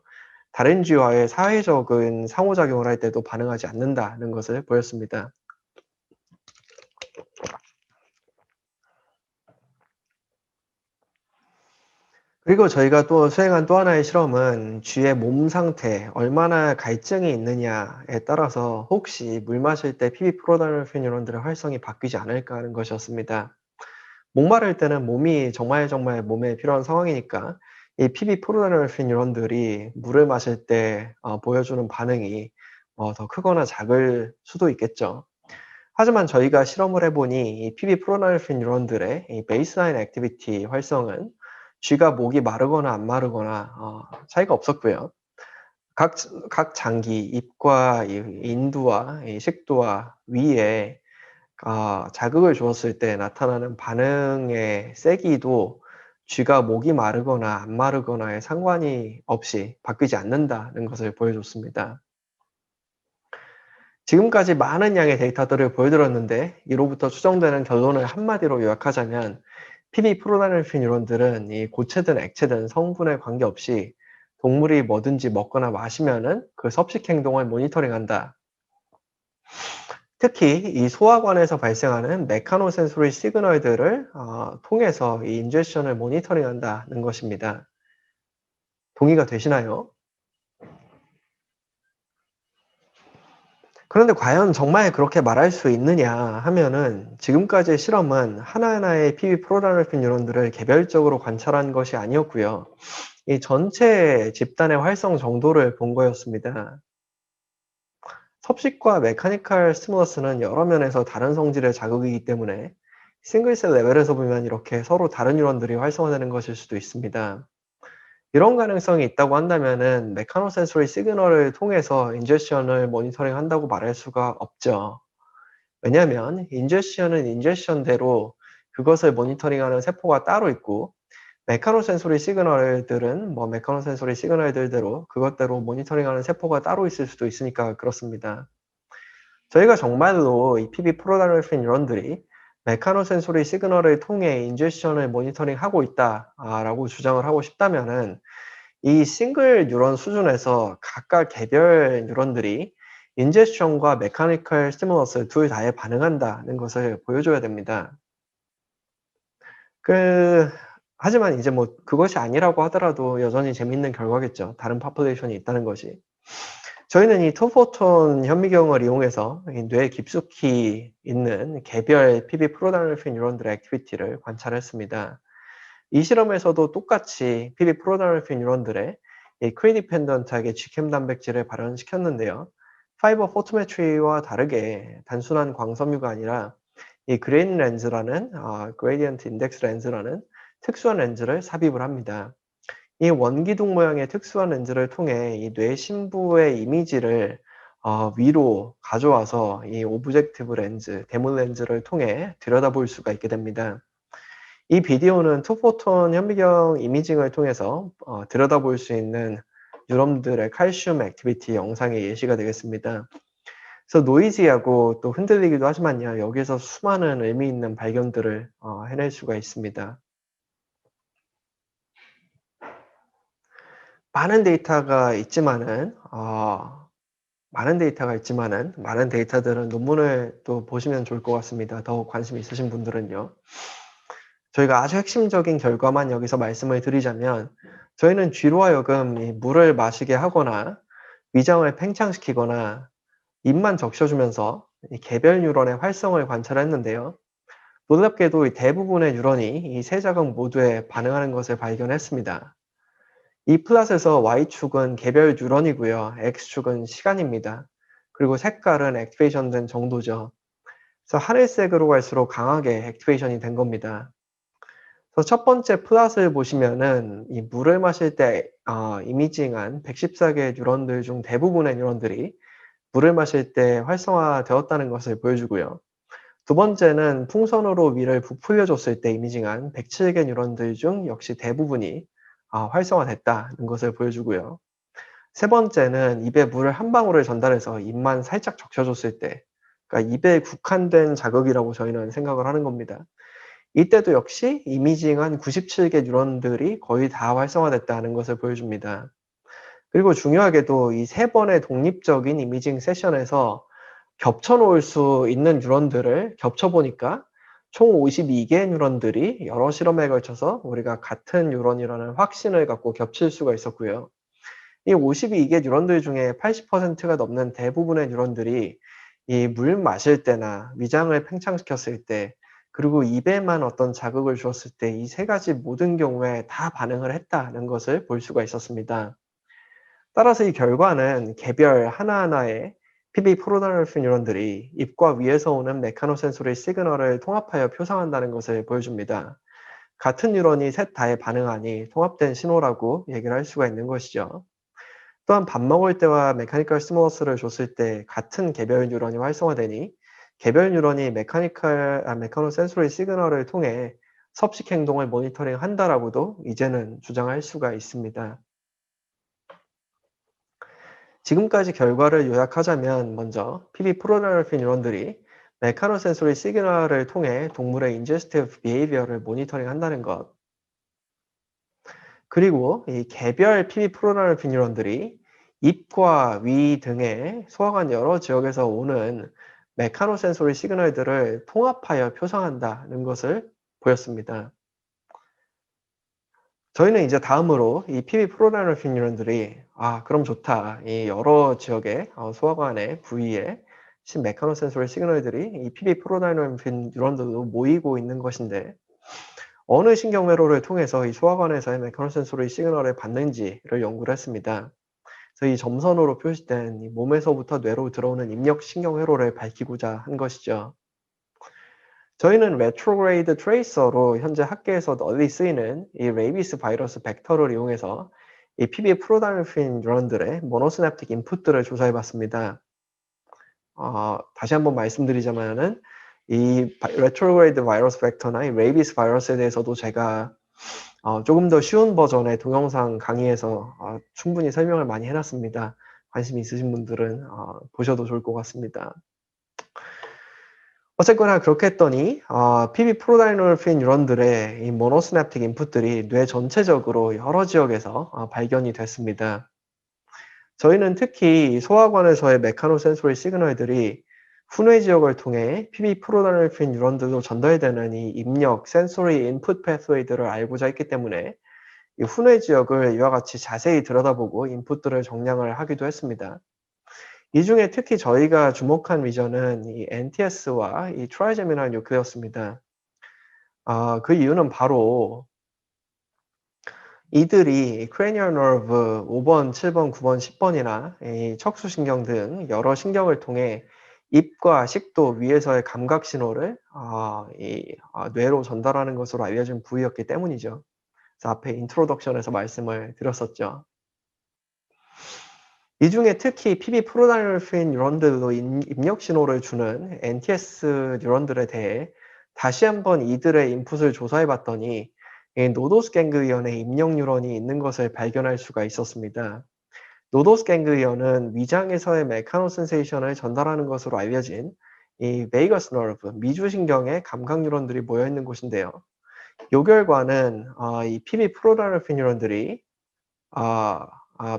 S1: 다른 쥐와의 사회적인 상호작용을 할 때도 반응하지 않는다는 것을 보였습니다. 그리고 저희가 또 수행한 또 하나의 실험은 쥐의 몸 상태, 얼마나 갈증이 있느냐에 따라서 혹시 물 마실 때 PB 프로달로핀 뉴런들의 활성이 바뀌지 않을까 하는 것이었습니다. 목마를 때는 몸이 정말 몸에 필요한 상황이니까 이 PB 프로달로핀 뉴런들이 물을 마실 때 보여주는 반응이 더 크거나 작을 수도 있겠죠. 하지만 저희가 실험을 해보니 이 PB 프로달로핀 뉴런들의 이 베이스라인 액티비티 활성은 쥐가 목이 마르거나 안 마르거나 차이가 없었고요. 각 장기, 입과 이 인두와 이 식도와 위에 자극을 주었을 때 나타나는 반응의 세기도 쥐가 목이 마르거나 안 마르거나에 상관이 없이 바뀌지 않는다는 것을 보여줬습니다. 지금까지 많은 양의 데이터들을 보여드렸는데 이로부터 추정되는 결론을 한마디로 요약하자면 PB 프로달로핀 뉴런들은 이 고체든 액체든 성분에 관계없이 동물이 뭐든지 먹거나 마시면은 그 섭식 행동을 모니터링한다. 특히 이 소화관에서 발생하는 메카노센소리 시그널들을 통해서 이 인제션을 모니터링한다는 것입니다. 동의가 되시나요? 그런데 과연 정말 그렇게 말할 수 있느냐 하면은 지금까지의 실험은 하나하나의 PB 프로달로핀 뉴런들을 개별적으로 관찰한 것이 아니었고요. 이 전체 집단의 활성 정도를 본 거였습니다. 섭식과 메카니컬 스티무러스는 여러 면에서 다른 성질의 자극이기 때문에 싱글셀 레벨에서 보면 이렇게 서로 다른 뉴런들이 활성화되는 것일 수도 있습니다. 이런 가능성이 있다고 한다면은 메카노센소리 시그널을 통해서 인제션을 모니터링한다고 말할 수가 없죠. 왜냐하면 인제션은 인제션대로 그것을 모니터링하는 세포가 따로 있고, 메카노센소리 시그널들은 메카노센소리 시그널들대로 그것대로 모니터링하는 세포가 따로 있을 수도 있으니까 그렇습니다. 저희가 정말로 이 PB 프로달레핀 뉴런들이 메카노센소리 시그널을 통해 인제션을 모니터링하고 있다라고 주장을 하고 싶다면은, 이 싱글 뉴런 수준에서 각각 개별 뉴런들이 인제션과 메카니컬 스티뮬러스 둘 다에 반응한다는 것을 보여줘야 됩니다. 그 하지만 이제 그것이 아니라고 하더라도 여전히 재밌는 결과겠죠, 다른 파퓰레이션이 있다는 것이. 저희는 이 투포톤 현미경을 이용해서 이 뇌에 깊숙이 있는 개별 PB 프로달레핀 뉴런들의 액티비티를 관찰했습니다. 이 실험에서도 똑같이 PB 프로달레핀 뉴런들의 이 크리디펜던트하게 G캠 단백질을 발현시켰는데요. 파이버 포토메트리와 다르게 단순한 광섬유가 아니라 이 그레인 렌즈라는 그레디언트 인덱스 렌즈라는 특수한 렌즈를 삽입을 합니다. 이 원기둥 모양의 특수한 렌즈를 통해 이 뇌 심부의 이미지를 위로 가져와서 이 오브젝티브 렌즈, 대문 렌즈를 통해 들여다볼 수가 있게 됩니다. 이 비디오는 투포톤 현미경 이미징을 통해서 들여다볼 수 있는 뉴런들의 칼슘 액티비티 영상의 예시가 되겠습니다. 그래서 노이지하고 또 흔들리기도 하지만요, 여기에서 수많은 의미 있는 발견들을 해낼 수가 있습니다. 많은 데이터가 있지만은 많은 데이터들은 논문을 또 보시면 좋을 것 같습니다. 더 관심 있으신 분들은요. 저희가 아주 핵심적인 결과만 여기서 말씀을 드리자면, 저희는 쥐로 하여금 이 물을 마시게 하거나 위장을 팽창시키거나 입만 적셔주면서 이 개별 뉴런의 활성을 관찰했는데요. 놀랍게도 이 대부분의 뉴런이 이 세 자극 모두에 반응하는 것을 발견했습니다. 이 플롯에서 Y축은 개별 뉴런이고요. X축은 시간입니다. 그리고 색깔은 액티베이션 된 정도죠. 그래서 하늘색으로 갈수록 강하게 액티베이션이 된 겁니다. 그래서 첫 번째 플롯을 보시면은 이 물을 마실 때 이미징한 114개의 뉴런들 중 대부분의 뉴런들이 물을 마실 때 활성화되었다는 것을 보여주고요. 두 번째는 풍선으로 위를 부풀려 줬을 때 이미징한 107개 뉴런들 중 역시 대부분이 활성화됐다는 것을 보여주고요. 세 번째는 입에 물을 한 방울을 전달해서 입만 살짝 적셔줬을 때, 그러니까 입에 국한된 자극이라고 저희는 생각을 하는 겁니다. 이때도 역시 이미징한 97개 뉴런들이 거의 다 활성화됐다는 것을 보여줍니다. 그리고 중요하게도 이 세 번의 독립적인 이미징 세션에서 겹쳐 놓을 수 있는 뉴런들을 겹쳐 보니까 총 52개의 뉴런들이 여러 실험에 걸쳐서 우리가 같은 뉴런이라는 확신을 갖고 겹칠 수가 있었고요. 이 52개 뉴런들 중에 80%가 넘는 대부분의 뉴런들이 이 물 마실 때나 위장을 팽창시켰을 때, 그리고 입에만 어떤 자극을 주었을 때 이 세 가지 모든 경우에 다 반응을 했다는 것을 볼 수가 있었습니다. 따라서 이 결과는 개별 하나하나의 PB 프로달레핀 뉴런들이 입과 위에서 오는 메카노센소리 시그널을 통합하여 표상한다는 것을 보여줍니다. 같은 뉴런이 셋 다에 반응하니 통합된 신호라고 얘기를 할 수가 있는 것이죠. 또한 밥 먹을 때와 메카니컬 스티무러스를 줬을 때 같은 개별 뉴런이 활성화되니 개별 뉴런이 메카노센소리 시그널을 통해 섭식 행동을 모니터링 한다라고도 이제는 주장할 수가 있습니다. 지금까지 결과를 요약하자면, 먼저 PB 프로달레핀 뉴런들이 메카노센소리 시그널을 통해 동물의 인제스티브 비헤이비어를 모니터링 한다는 것, 그리고 이 개별 PB 프로달레핀 뉴런들이 입과 위 등의 소화관 여러 지역에서 오는 메카노센소리 시그널들을 통합하여 표상한다는 것을 보였습니다. 저희는 이제 다음으로 이 PB 프로달레핀 뉴런들이 그럼 좋다, 이 여러 지역의 소화관의 부위에 메카노센소리 시그널들이 이 PB 프로달레핀 뉴런들로 모이고 있는 것인데, 어느 신경회로를 통해서 이 소화관에서의 메카노센소리 시그널을 받는지를 연구를 했습니다. 그래서 이 점선으로 표시된 이 몸에서부터 뇌로 들어오는 입력 신경회로를 밝히고자 한 것이죠. 저희는 레트로그레이드 트레이서로 현재 학계에서 널리 쓰이는 이 레이비스 바이러스 벡터를 이용해서 이 PB 프로달리핀 뉴런들의 모노시냅틱 인풋들을 조사해 봤습니다. 다시 한번 말씀드리자면은 이 레트로그레이드 바이러스 벡터나 이 레이비스 바이러스에 대해서도 제가 조금 더 쉬운 버전의 동영상 강의에서 충분히 설명을 많이 해놨습니다. 관심 있으신 분들은 보셔도 좋을 것 같습니다. 어쨌거나 그렇게 했더니 PB 프로다이놀핀 뉴런들의 이 모노시냅틱 인풋들이 뇌 전체적으로 여러 지역에서 발견이 됐습니다. 저희는 특히 소화관에서의 메카노센소리 시그널들이 후뇌 지역을 통해 PB 프로다이놀핀 뉴런들로 전달되는 이 입력 센소리 인풋 패스웨이들을 알고자 했기 때문에 이 후뇌 지역을 이와 같이 자세히 들여다보고 인풋들을 정량을 하기도 했습니다. 이 중에 특히 저희가 주목한 리전은 이 NTS와 이 트라이제미널 뉴클레어스입니다. 그 이유는 바로 이들이 cranial nerve 5번, 7번, 9번, 10번이나 이 척수신경 등 여러 신경을 통해 입과 식도 위에서의 감각 신호를 뇌로 전달하는 것으로 알려진 부위였기 때문이죠. 그래서 앞에 인트로덕션에서 말씀을 드렸었죠. 이 중에 특히 PB 프로다이놀핀 뉴런들로 입력 신호를 주는 NTS 뉴런들에 대해 다시 한번 이들의 인풋을 조사해 봤더니 노도스 갱글리언에 입력 뉴런이 있는 것을 발견할 수가 있었습니다. 노도스 갱글리언은 위장에서의 메카노 센세이션을 전달하는 것으로 알려진 이 베이거스 너브, 미주신경의 감각 뉴런들이 모여 있는 곳인데요. 이 결과는 이 PB 프로다이놀핀 뉴런들이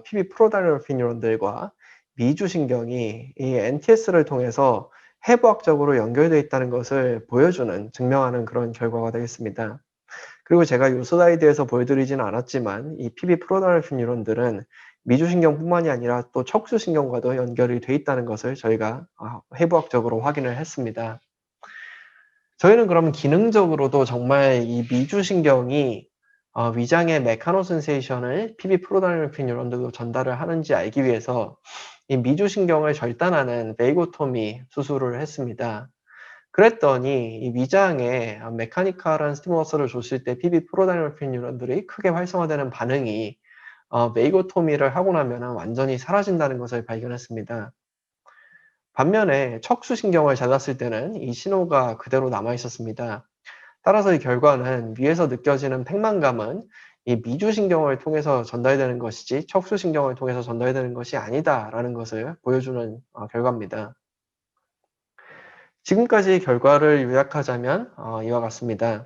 S1: PB 프로다이놀핀 뉴런들과 미주신경이 이 NTS를 통해서 해부학적으로 연결되어 있다는 것을 보여주는, 증명하는 그런 결과가 되겠습니다. 그리고 제가 이 슬라이드에서 보여드리지는 않았지만 이 PB 프로다이놀핀 뉴런들은 미주신경뿐만이 아니라 또 척수신경과도 연결이 되어 있다는 것을 저희가 해부학적으로 확인을 했습니다. 저희는 그러면 기능적으로도 정말 이 미주신경이 위장의 메카노 센세이션을 PB 프로다이놀핀 뉴런들로 전달을 하는지 알기 위해서 이 미주신경을 절단하는 베이고토미 수술을 했습니다. 그랬더니 이 위장에 메카니컬한 스티무러스를 줬을 때 PB 프로다이놀핀 뉴런들이 크게 활성화되는 반응이 베이고토미를 하고 나면 완전히 사라진다는 것을 발견했습니다. 반면에 척수신경을 잘랐을 때는 이 신호가 그대로 남아 있었습니다. 따라서 이 결과는 위에서 느껴지는 팽만감은 이 미주신경을 통해서 전달되는 것이지 척수신경을 통해서 전달되는 것이 아니다라는 것을 보여주는 결과입니다. 지금까지 결과를 요약하자면 이와 같습니다.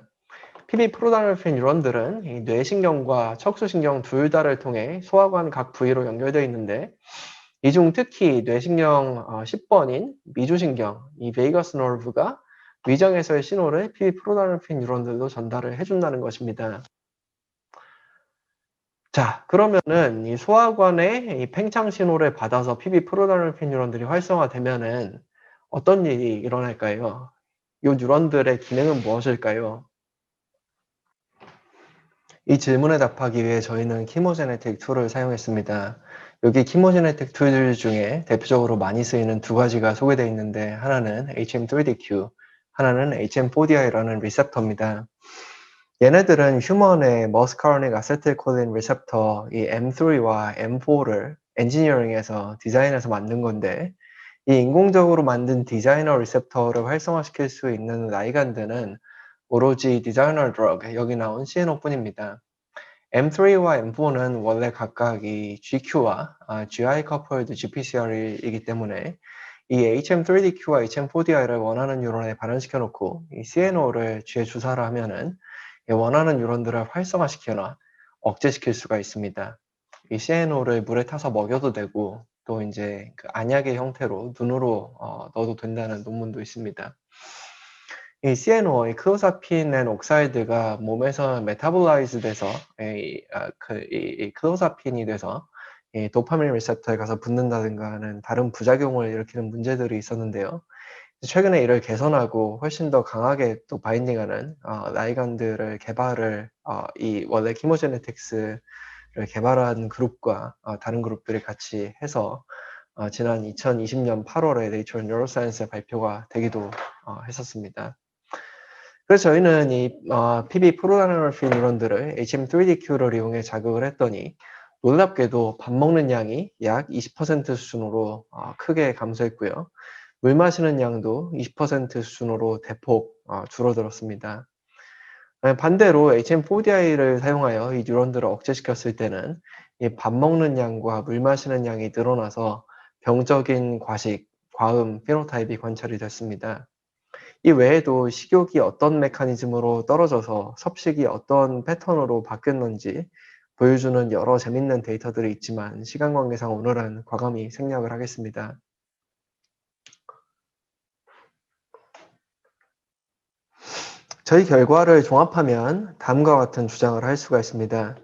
S1: PB 프로다이놀핀 뉴런들은 이 뇌신경과 척수신경 둘 다를 통해 소화관 각 부위로 연결되어 있는데 이 중 특히 뇌신경 10번인 미주신경, 이 베이거스 너브가 위장에서의 신호를 PB 프로다이놀핀 뉴런들로 전달을 해준다는 것입니다. 자, 그러면은 이 소화관의 이 팽창 신호를 받아서 PB 프로다이놀핀 뉴런들이 활성화되면은 어떤 일이 일어날까요? 이 뉴런들의 기능은 무엇일까요? 이 질문에 답하기 위해 저희는 키모제네틱 툴을 사용했습니다. 여기 키모제네틱 툴 중에 대표적으로 많이 쓰이는 두 가지가 소개되어 있는데 하나는 HM3DQ, 하나는 HM4DI라는 리셉터입니다. 얘네들은 휴먼의 머스카르닉 아세틸콜린 리셉터 이 M3와 M4를 엔지니어링해서 디자인해서 만든 건데 이 인공적으로 만든 디자이너 리셉터를 활성화시킬 수 있는 라이간드는 오로지 디자이너 드러그, 여기 나온 CNO뿐입니다. M3와 M4는 원래 각각 이 GQ와 GI 커플드 GPCR이기 때문에 이 HM3DQ와 HM4DI를 원하는 뉴런에 발현시켜 놓고 이 CNO를 G에 주사를 하면은 원하는 뉴런들을 활성화시키거나 억제시킬 수가 있습니다. 이 CNO를 물에 타서 먹여도 되고 또 이제 그 안약의 형태로 눈으로 넣어도 된다는 논문도 있습니다. 이 CNO, 이 클로사핀 옥사이드가 몸에서 메타볼라이즈 돼서 이 클로사핀이 돼서 이 도파민 리셉터에 가서 붙는다든가 하는 다른 부작용을 일으키는 문제들이 있었는데요. 최근에 이를 개선하고 훨씬 더 강하게 또 바인딩하는 라이간드를 개발을 이 원래 키모제네틱스를 개발한 그룹과 다른 그룹들이 같이 해서 지난 2020년 8월에 네이처 뉴로사이언스에 발표가 되기도 했었습니다. 그래서 저희는 이 PB 프로다이놀핀 뉴런들을 HM3DQ를 이용해 자극을 했더니 놀랍게도 밥 먹는 양이 약 20% 수준으로 크게 감소했고요. 물 마시는 양도 20% 수준으로 대폭 줄어들었습니다. 반대로 HM4DI를 사용하여 이 뉴런들을 억제시켰을 때는 이 밥 먹는 양과 물 마시는 양이 늘어나서 병적인 과식, 과음 피노타입이 관찰이 됐습니다. 이 외에도 식욕이 어떤 메커니즘으로 떨어져서 섭식이 어떤 패턴으로 바뀌었는지 보여주는 여러 재밌는 데이터들이 있지만 시간 관계상 오늘은 과감히 생략을 하겠습니다. 저희 결과를 종합하면 다음과 같은 주장을 할 수가 있습니다.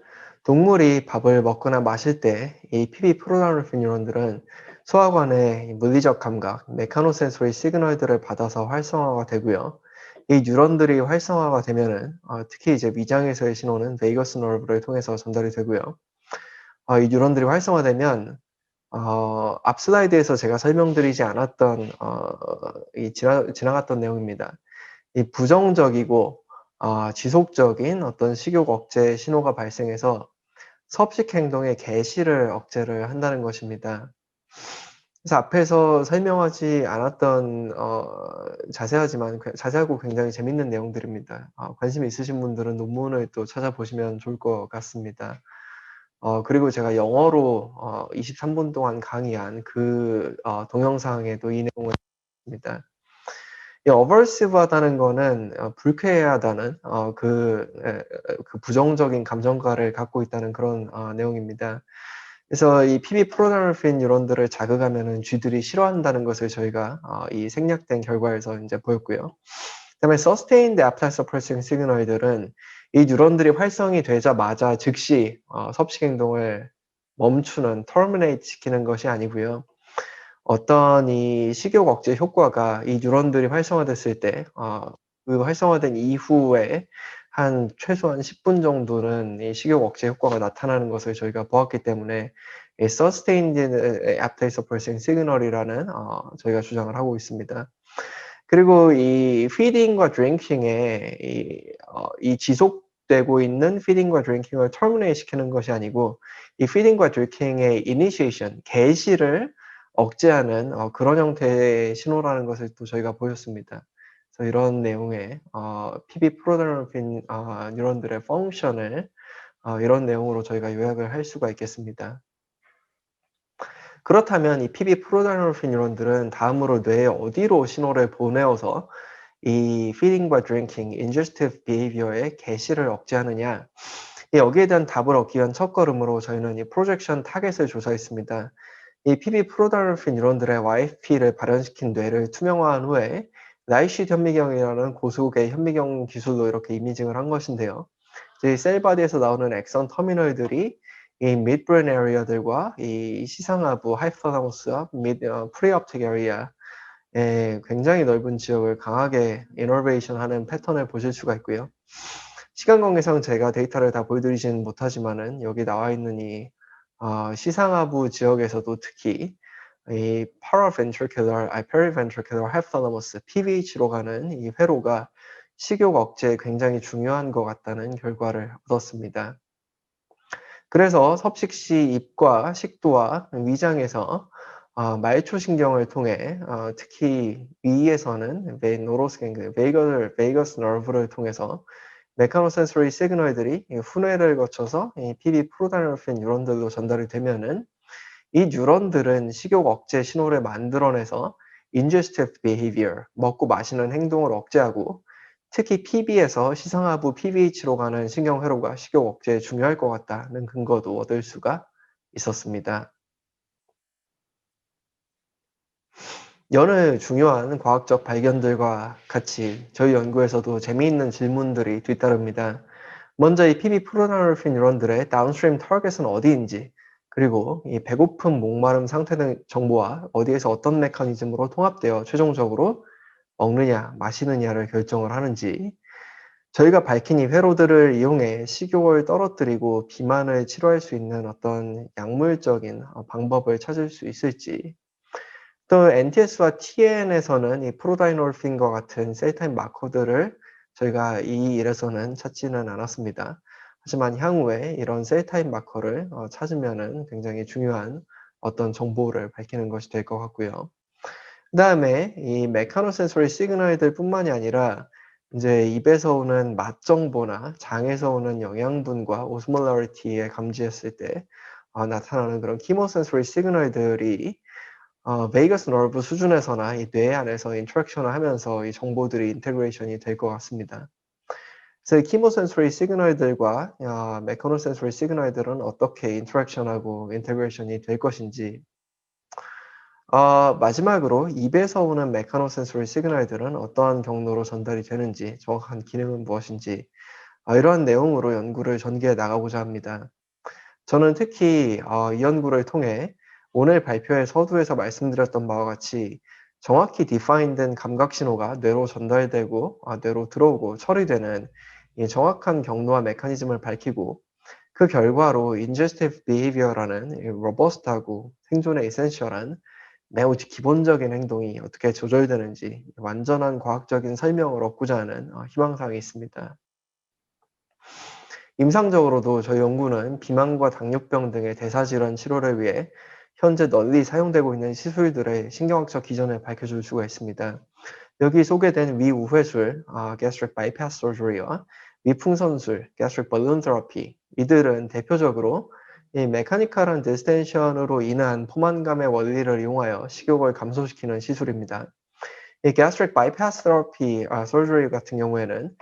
S1: 동물이 밥을 먹거나 마실 때 이 PB 프로노르핀 뉴런들은 소화관의 물리적 감각, 메카노센소리 시그널들을 받아서 활성화가 되고요. 이 뉴런들이 활성화가 되면은 특히 이제 위장에서의 신호는 베이거스 너브를 통해서 전달이 되고요. 이 뉴런들이 활성화되면 앞 슬라이드에서 제가 설명드리지 않았던 지나갔던 내용입니다. 이 부정적이고 지속적인 어떤 식욕 억제 신호가 발생해서 섭식 행동의 개시를 억제를 한다는 것입니다. 그래서 앞에서 설명하지 않았던 자세하고 굉장히 재밌는 내용들입니다. 관심 있으신 분들은 논문을 또 찾아보시면 좋을 것 같습니다. 그리고 제가 영어로 23분 동안 강의한 그 동영상에도 이 내용을 있습니다. 이 aversive하다는 거는 불쾌하다는 그 부정적인 감정가를 갖고 있다는 그런 내용입니다. 그래서 이 PB 프로노르핀 뉴런들을 자극하면은 쥐들이 싫어한다는 것을 저희가 이 생략된 결과에서 이제 보였고요. 그다음에 sustained appetite suppressing signal들은 이 뉴런들이 활성이 되자마자 즉시 섭식 행동을 멈추는 terminate 시키는 것이 아니고요. 어떤 이 식욕 억제 효과가 이 뉴런들이 활성화됐을 때 그 활성화된 이후에 한 최소한 10분 정도는 이 식욕 억제 효과가 나타나는 것을 저희가 보았기 때문에 이 sustained appetite suppressing signal이라는 저희가 주장을 하고 있습니다. 그리고 이 feeding과 drinking에 이 지속되고 있는 feeding과 drinking을 terminate 시키는 것이 아니고 이 feeding과 drinking의 initiation, 개시를 억제하는 그런 형태의 신호라는 것을 또 저희가 보였습니다. 그래서 이런 내용의 PB 프로노르핀 뉴런들의 펑션을 이런 내용으로 저희가 요약을 할 수가 있겠습니다. 그렇다면 이 PB 프로노르핀 뉴런들은 다음으로 뇌에 어디로 신호를 보내어서 이 feeding과 drinking, ingestive behavior의 개시를 억제하느냐, 여기에 대한 답을 얻기 위한 첫걸음으로 저희는 이 프로젝션 타겟을 조사했습니다. 이 PB 프로노르핀 뉴런들의 YFP를 발현시킨 뇌를 투명화한 후에 나이시 현미경이라는 고속의 현미경 기술로 이렇게 이미징을 한 것인데요. 이 셀바디에서 나오는 엑선 터미널들이 이 midbrain area들과 이 시상하부 하이포탈러머스와 프리옵틱 에리아의 굉장히 넓은 지역을 강하게 이너베이션하는 패턴을 보실 수가 있고요. 시간 관계상 제가 데이터를 다 보여드리지는 못하지만은 여기 나와 있는 이 시상하부 지역에서도 특히 이 paraventricular, periventricular hypothalamus (PVH로) 가는 이 회로가 식욕 억제에 굉장히 중요한 것 같다는 결과를 얻었습니다. 그래서 섭식 시 입과 식도와 위장에서 말초신경을 통해 특히 위에서는 베이거스 너브를 통해서 메카노센소리 시그널들이 후뇌를 거쳐서 이 PB 프로노르핀 뉴런들로 전달이 되면은 이 뉴런들은 식욕 억제 신호를 만들어내서 ingestive behavior, 먹고 마시는 행동을 억제하고 특히 PB에서 시상하부 PVH로 가는 신경회로가 식욕 억제에 중요할 것 같다는 근거도 얻을 수가 있었습니다. 여느 중요한 과학적 발견들과 같이 저희 연구에서도 재미있는 질문들이 뒤따릅니다. 먼저 이 PB 프로노르핀 뉴런들의 다운스트림 타겟은 어디인지, 그리고 이 배고픔, 목마름 상태 등 정보와 어디에서 어떤 메커니즘으로 통합되어 최종적으로 먹느냐, 마시느냐를 결정을 하는지, 저희가 밝힌 이 회로들을 이용해 식욕을 떨어뜨리고 비만을 치료할 수 있는 어떤 약물적인 방법을 찾을 수 있을지, 또 NTS와 TN에서는 이 프로다이놀핀과 같은 셀타임 마커들을 저희가 이 일에서는 찾지는 않았습니다. 하지만 향후에 이런 셀 타입 마커를 찾으면은 굉장히 중요한 어떤 정보를 밝히는 것이 될 것 같고요. 그다음에 이 메카노센소리 시그널들 뿐만이 아니라 인제 입에서 오는 맛 정보나 장에서 오는 영양분과 오스몰라리티에 감지했을 때 나타나는 그런 키모센소리 시그널들이 베이거스 너브 수준에서나 이 뇌 안에서 인터랙션을 하면서 이 정보들이 인테그레이션이 될 것 같습니다. 그래서 이 키모센소리 시그널들과 메카노센소리 시그널들은 어떻게 인터랙션하고 인테그레이션이 될 것인지, 마지막으로 입에서 오는 메카노센소리 시그널들은 어떠한 경로로 전달이 되는지, 정확한 기능은 무엇인지, 이러한 내용으로 연구를 전개해 나가고자 합니다. 저는 특히 이 연구를 통해 오늘 발표의 서두에서 말씀드렸던 바와 같이 정확히 디파인된 감각 신호가 뇌로 전달되고 뇌로 들어오고 처리되는 이 정확한 경로와 메커니즘을 밝히고, 그 결과로 인제스티브 비헤이비어라는 이 로버스트하고 생존에 에센셜한 매우 기본적인 행동이 어떻게 조절되는지 완전한 과학적인 설명을 얻고자 하는 희망사항이 있습니다. 임상적으로도 저희 연구는 비만과 당뇨병 등의 대사질환 치료를 위해 현재 널리 사용되고 있는 시술들의 신경학적 기전을 밝혀줄 수가 있습니다. 여기 소개된 위우회술, gastric bypass surgery와 위풍선술, gastric balloon therapy, 이들은 대표적으로 이 메카니컬한 디스텐션으로 인한 포만감의 원리를 이용하여 식욕을 감소시키는 시술입니다. 이 gastric bypass therapy surgery 같은 경우에는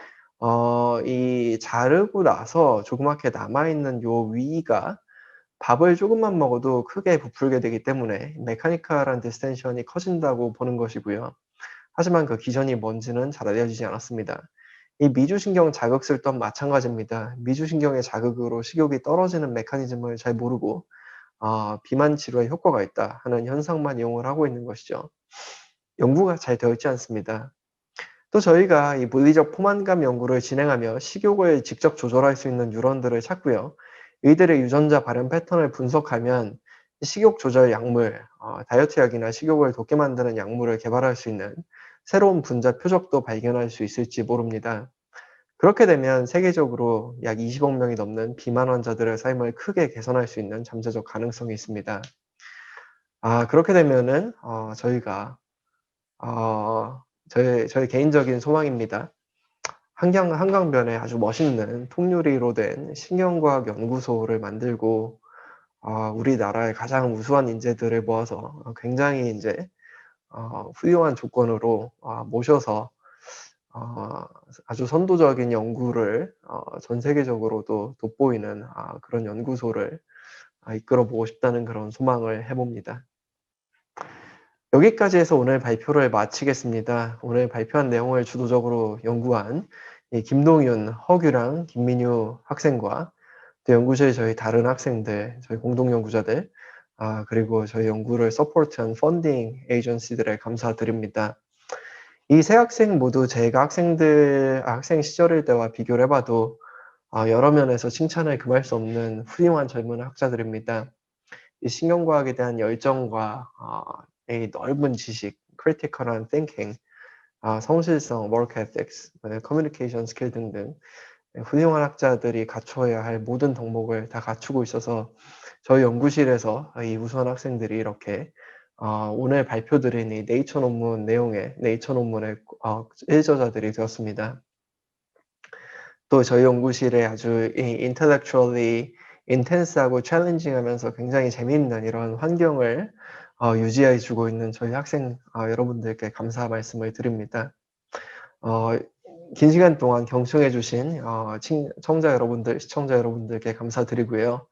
S1: 이 자르고 나서 조그맣게 남아 있는 요 위가 밥을 조금만 먹어도 크게 부풀게 되기 때문에 메카니컬한 디스텐션이 커진다고 보는 것이고요. 하지만 그 기전이 뭔지는 잘 알려지지 않았습니다. 이 미주신경 자극술 또한 마찬가지입니다. 미주신경의 자극으로 식욕이 떨어지는 메커니즘을 잘 모르고 비만 치료에 효과가 있다 하는 현상만 이용을 하고 있는 것이죠. 연구가 잘 되어 있지 않습니다. 또 저희가 이 물리적 포만감 연구를 진행하며 식욕을 직접 조절할 수 있는 뉴런들을 찾고요. 이들의 유전자 발현 패턴을 분석하면 식욕 조절 약물, 다이어트 약이나 식욕을 돋게 만드는 약물을 개발할 수 있는 새로운 분자 표적도 발견할 수 있을지 모릅니다. 그렇게 되면 세계적으로 약 20억 명이 넘는 비만 환자들의 삶을 크게 개선할 수 있는 잠재적 가능성이 있습니다. 그렇게 되면은 저희가 저의 개인적인 소망입니다. 한강변에 아주 멋있는 통유리로 된 신경과학 연구소를 만들고 우리나라의 가장 우수한 인재들을 모아서 굉장히 인제 훌륭한 조건으로 모셔서 어 아주 선도적인 연구를 전 세계적으로도 돋보이는 그런 연구소를 이끌어 보고 싶다는 그런 소망을 해 봅니다. 여기까지 해서 오늘 발표를 마치겠습니다. 오늘 발표한 내용을 주도적으로 연구한 이 김동윤, 허규랑 김민유 학생과 또 연구실 저희 다른 학생들, 저희 공동 연구자들, 그리고 저희 연구를 서포트한 펀딩 에이전시들에 감사드립니다. 이 세 학생 모두 제가 학생 시절일 때와 비교를 해 봐도 여러 면에서 칭찬을 금할 수 없는 훌륭한 젊은 학자들입니다. 이 신경과학에 대한 열정과 이 넓은 지식, 크리티컬한 띵킹, 성실성, 워크 에틱스, 커뮤니케이션 스킬 등등 훌륭한 학자들이 갖춰야 할 모든 덕목을 다 갖추고 있어서 저희 연구실에서 이 우수한 학생들이 이렇게 오늘 발표드린 이 네이처 논문의 1저자들이 되었습니다. 또 저희 연구실에 아주 이 intellectually intense하고 challenging하면서 굉장히 재미있는 이런 환경을 유지해 주고 있는 저희 학생 여러분들께 감사 말씀을 드립니다. 어 긴 시간 동안 경청해 주신 친 청자 여러분들, 시청자 여러분들께 감사드리고요.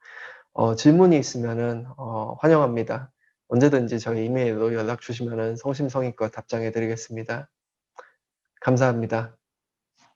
S1: 질문이 있으면은 환영합니다. 언제든지 저희 이메일로 연락 주시면은 성심성의껏 답장해 드리겠습니다. 감사합니다.